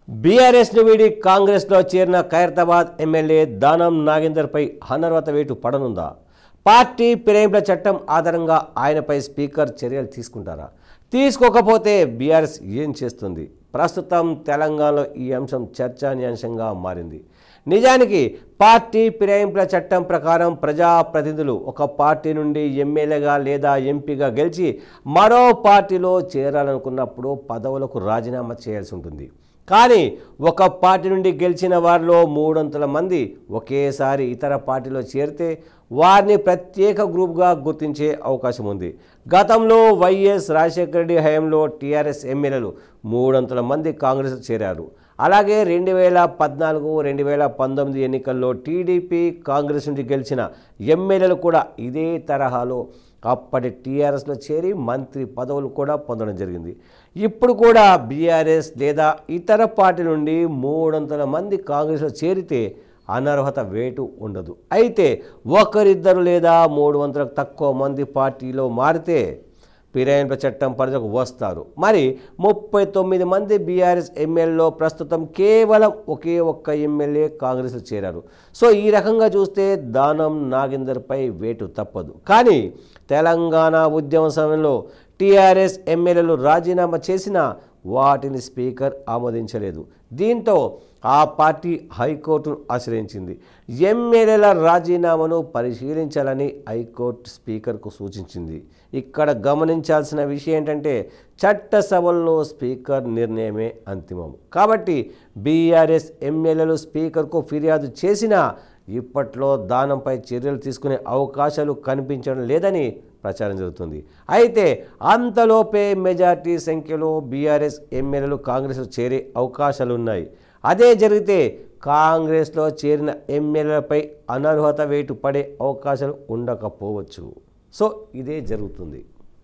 బీఆర్ఎస్ను వీడి కాంగ్రెస్లో చేరిన ఖైరతాబాద్ ఎమ్మెల్యే దానం నాగేందర్పై అనర్హత వేటు పడనుందా? పార్టీ ఫిరాయింపుల చట్టం ఆధారంగా ఆయనపై స్పీకర్ చర్యలు తీసుకుంటారా? తీసుకోకపోతే బీఆర్ఎస్ ఏం చేస్తుంది? ప్రస్తుతం తెలంగాణలో ఈ అంశం చర్చనీయాంశంగా మారింది. నిజానికి పార్టీ ఫిరాయింపుల చట్టం ప్రకారం ప్రజాప్రతినిధులు ఒక పార్టీ నుండి ఎమ్మెల్యేగా లేదా ఎంపీగా గెలిచి మరో పార్టీలో చేరాలనుకున్నప్పుడు పదవులకు రాజీనామా చేయాల్సి ఉంటుంది. కానీ ఒక పార్టీ నుండి గెలిచిన వారిలో 300 మంది ఒకేసారి ఇతర పార్టీలో చేరితే వారిని ప్రత్యేక గ్రూప్గా గుర్తించే అవకాశం ఉంది. గతంలో వైఎస్ రాజశేఖర రెడ్డి హయాంలో టీఆర్ఎస్ ఎమ్మెల్యేలు 300 మంది కాంగ్రెస్ చేరారు. అలాగే 2014, 2019 ఎన్నికల్లో టీడీపీ కాంగ్రెస్ నుండి గెలిచిన ఎమ్మెల్యేలు కూడా ఇదే తరహాలో అప్పటి టీఆర్ఎస్లో చేరి మంత్రి పదవులు కూడా పొందడం జరిగింది. ఇప్పుడు కూడా బీఆర్ఎస్ లేదా ఇతర పార్టీ నుండి 300 మంది కాంగ్రెస్లో చేరితే అనర్హత వేటు ఉండదు. అయితే ఒకరిద్దరు లేదా 300 తక్కువ మంది పార్టీలో మారితే ఫిరాయింపుల చట్టం పరిధిలోకి వస్తారు. మరి 39 మంది బీఆర్ఎస్ ఎమ్మెల్యేలో ప్రస్తుతం కేవలం ఒకే ఒక్క ఎమ్మెల్యే కాంగ్రెస్లో చేరారు. సో ఈ రకంగా చూస్తే దానం నాగేందర్పై వేటు తప్పదు. కానీ తెలంగాణ ఉద్యమ సమయంలో టీఆర్ఎస్ ఎమ్మెల్యేలు రాజీనామా చేసినా వాటిని స్పీకర్ ఆమోదించలేదు. దీంతో ఆ పార్టీ హైకోర్టును ఆశ్రయించింది. ఎమ్మెల్యేల రాజీనామాను పరిశీలించాలని హైకోర్టు స్పీకర్కు సూచించింది. ఇక్కడ గమనించాల్సిన విషయం ఏంటంటే చట్టసభల్లో స్పీకర్ నిర్ణయమే అంతిమం. కాబట్టి బీఆర్ఎస్ ఎమ్మెల్యేలు స్పీకర్కు ఫిర్యాదు చేసినా ఇప్పట్లో దానంపై చర్యలు తీసుకునే అవకాశాలు కనిపించడం లేదని ప్రచారం జరుగుతుంది. అయితే అంతలోపే మెజార్టీ సంఖ్యలో బీఆర్ఎస్ ఎమ్మెల్యేలు కాంగ్రెస్లో చేరే అవకాశాలు ఉన్నాయి. అదే జరిగితే కాంగ్రెస్లో చేరిన ఎమ్మెల్యేలపై అనర్హత వేటు పడే అవకాశాలు ఉండకపోవచ్చు. సో ఇదే జరుగుతుంది.